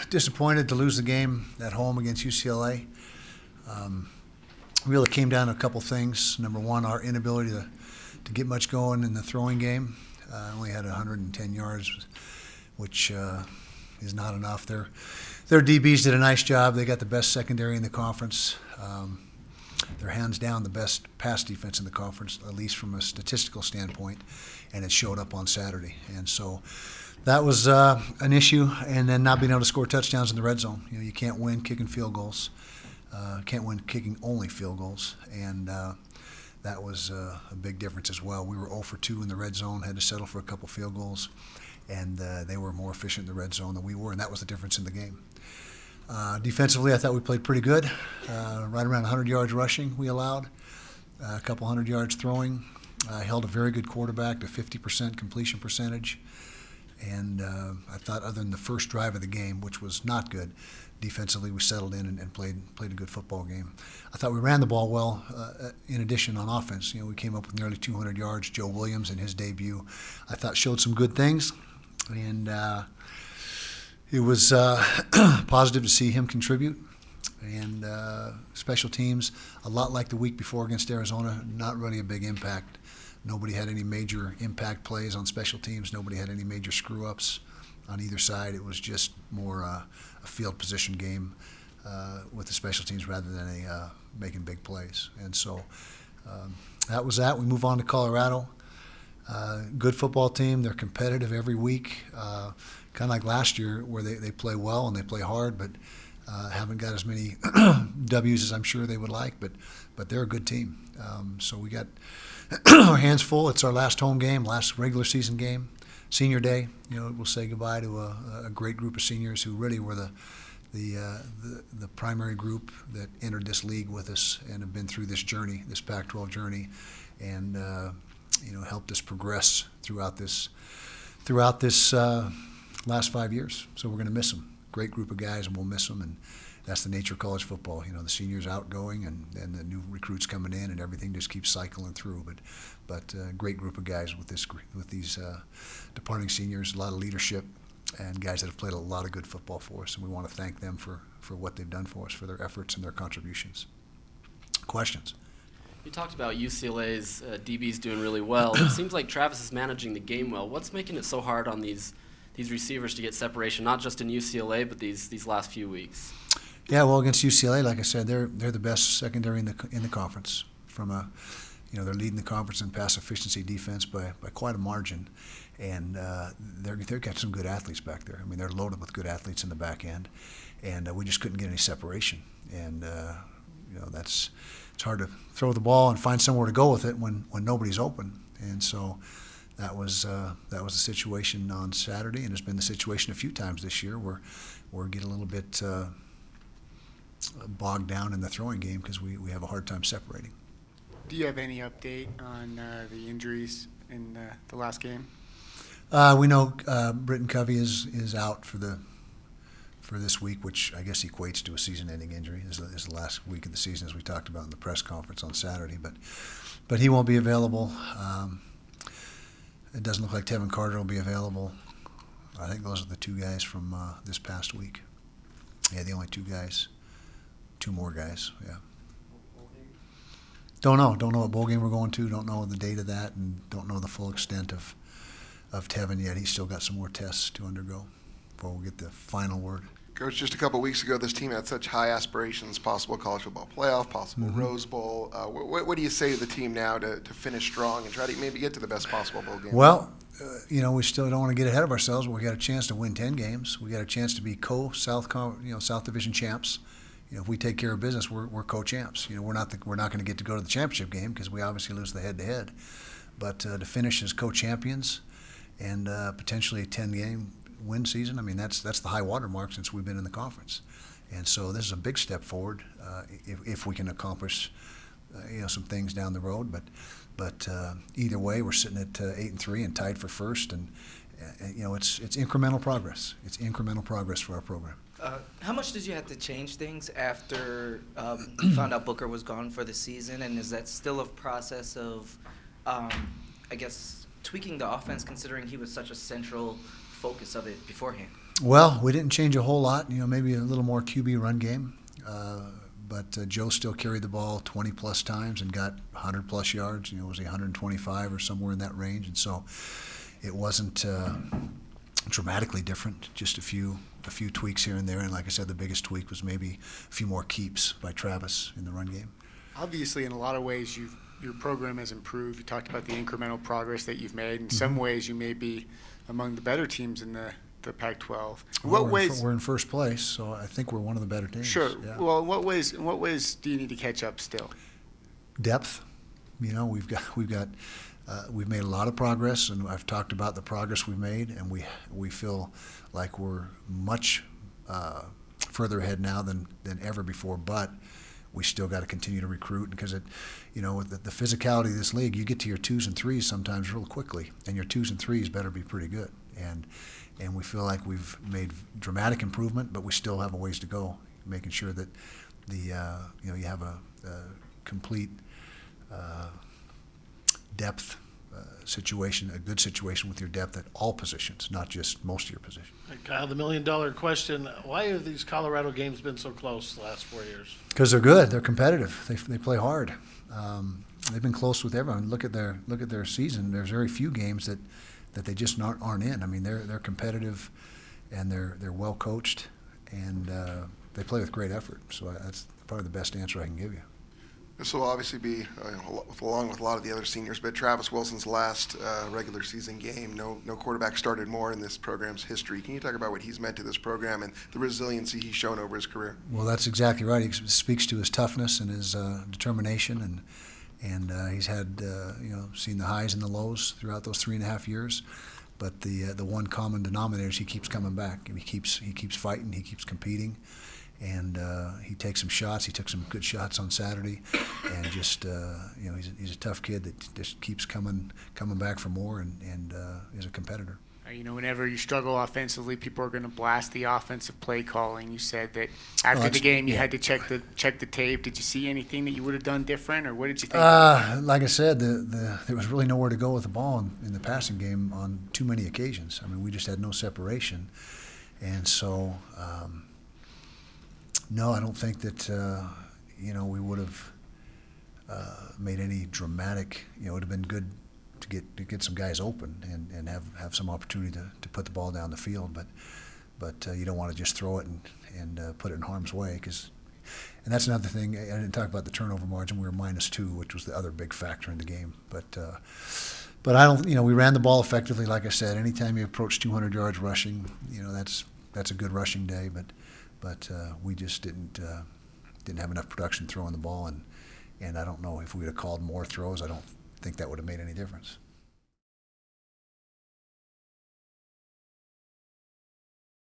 disappointed to lose the game at home against UCLA. Really came down to a couple things. Number one, our inability to get much going in the throwing game. Only had 110 yards, which is not enough. Their DBs did a nice job. They got the best secondary in the conference. They're hands down the best pass defense in the conference, at least from a statistical standpoint, and it showed up on Saturday. And so that was an issue, and then not being able to score touchdowns in the red zone. You can't win kicking field goals. Can't win kicking only field goals, and that was a big difference as well. We were 0 for 2 in the red zone, had to settle for a couple field goals, and they were more efficient in the red zone than we were, and that was the difference in the game. Defensively, I thought we played pretty good. Right around 100 yards rushing we allowed, a couple hundred yards throwing. Held a very good quarterback to 50% completion percentage. And I thought other than the first drive of the game, which was not good, defensively we settled in and played a good football game. I thought we ran the ball well. In addition, on offense, we came up with nearly 200 yards. Joe Williams in his debut, I thought, showed some good things. And it was positive to see him contribute. And special teams, a lot like the week before against Arizona, not really a big impact. Nobody had any major impact plays on special teams. Nobody had any major screw-ups on either side. It was just more a field position game with the special teams rather than making big plays. And so that was that. We move on to Colorado. Good football team. They're competitive every week, kind of like last year where they play well and they play hard, but haven't got as many W's as I'm sure they would like, but they're a good team. So we got our hands full. It's our last home game, last regular season game, senior day. We'll say goodbye to a great group of seniors who really were the primary group that entered this league with us and have been through this journey, this Pac-12 journey, and helped us progress throughout this last 5 years. So we're going to miss them. Great group of guys, and we'll miss them. And that's the nature of college football. The seniors outgoing and the new recruits coming in, and everything just keeps cycling through. But great group of guys with these departing seniors, a lot of leadership, and guys that have played a lot of good football for us. And we want to thank them for what they've done for us, for their efforts and their contributions. Questions? You talked about UCLA's DBs doing really well. It seems like Travis is managing the game well. What's making it so hard on these receivers to get separation, not just in UCLA, but these last few weeks? Yeah, well, against UCLA, like I said, they're the best secondary in the conference. They're leading the conference in pass efficiency defense by quite a margin, and they've got some good athletes back there. I mean, they're loaded with good athletes in the back end, and we just couldn't get any separation. And it's hard to throw the ball and find somewhere to go with it when nobody's open. And so that was the situation on Saturday, and it's been the situation a few times this year where we get a little bit bogged down in the throwing game because we have a hard time separating. Do you have any update on the injuries in the last game? We know Britton Covey is out for this week, which I guess equates to a season-ending injury. Is the last week of the season, as we talked about in the press conference on Saturday. But he won't be available. It doesn't look like Tevin Carter will be available. I think those are the two guys from this past week. Yeah, the only two guys. Two more guys, yeah. Don't know what bowl game we're going to. Don't know the date of that, and don't know the full extent of Tevin yet. He's still got some more tests to undergo before we get the final word. Coach, just a couple weeks ago, this team had such high aspirations, possible college football playoff, possible Rose Bowl. What do you say to the team now to finish strong and try to maybe get to the best possible bowl game? Well, we still don't want to get ahead of ourselves, but we got a chance to win 10 games. We got a chance to be South Division champs. If we take care of business, we're co-champs. We're not going to get to go to the championship game because we obviously lose the head-to-head. But to finish as co-champions and potentially a 10-game win season, I mean that's the high water mark since we've been in the conference. And so this is a big step forward if we can accomplish some things down the road. But either way, we're sitting at 8-3 and tied for first, and it's incremental progress. It's incremental progress for our program. How much did you have to change things after you found out Booker was gone for the season? And is that still a process of, tweaking the offense, considering he was such a central focus of it beforehand? Well, we didn't change a whole lot. Maybe a little more QB run game. But Joe still carried the ball 20-plus times and got 100-plus yards. Was he 125 or somewhere in that range? And so it wasn't dramatically different, just a few tweaks here and there. And like I said, the biggest tweak was maybe a few more keeps by Travis in the run game. Obviously, in a lot of ways, your program has improved. You talked about the incremental progress that you've made. In some ways, you may be among the better teams in the Pac-12. Well, we're in first place, so I think we're one of the better teams. Sure. Yeah. Well, in what ways do you need to catch up still? Depth. We've made a lot of progress, and I've talked about the progress we've made, and we feel like we're much further ahead now than ever before. But we still got to continue to recruit, because with the physicality of this league, you get to your 2s and 3s sometimes real quickly, and your 2s and 3s better be pretty good. And we feel like we've made dramatic improvement, but we still have a ways to go, making sure that you have a complete depth situation, a good situation with your depth at all positions, not just most of your positions. Hey, Kyle, the million-dollar question: why have these Colorado games been so close the last 4 years? Because they're good, they're competitive, they play hard. They've been close with everyone. Look at their season. There's very few games that they just aren't in. I mean, they're competitive, and they're well coached, and they play with great effort. So that's probably the best answer I can give you. This will obviously be, along with a lot of the other seniors, but Travis Wilson's last regular season game. No quarterback started more in this program's history. Can you talk about what he's meant to this program and the resiliency he's shown over his career? Well, that's exactly right. He speaks to his toughness and his determination, and he's had seen the highs and the lows throughout those 3.5 years. But the one common denominator is he keeps coming back, and he keeps fighting, he keeps competing. And he takes some shots. He took some good shots on Saturday, and just he's a tough kid that just keeps coming back for more, and is a competitor. Whenever you struggle offensively, people are going to blast the offensive play calling. You said that after the game you had to check the tape. Did you see anything that you would have done different, or what did you think? Like I said, there was really nowhere to go with the ball in the passing game on too many occasions. I mean, we just had no separation, and so. No, I don't think that we would have made any dramatic. It would have been good to get some guys open and have some opportunity to put the ball down the field. But you don't want to just throw it and put it in harm's way, and that's another thing. I didn't talk about the turnover margin. We were -2, which was the other big factor in the game. But I don't. We ran the ball effectively. Like I said, anytime you approach 200 yards rushing, that's a good rushing day. But we just didn't have enough production throwing the ball, and I don't know if we would have called more throws. I don't think that would have made any difference.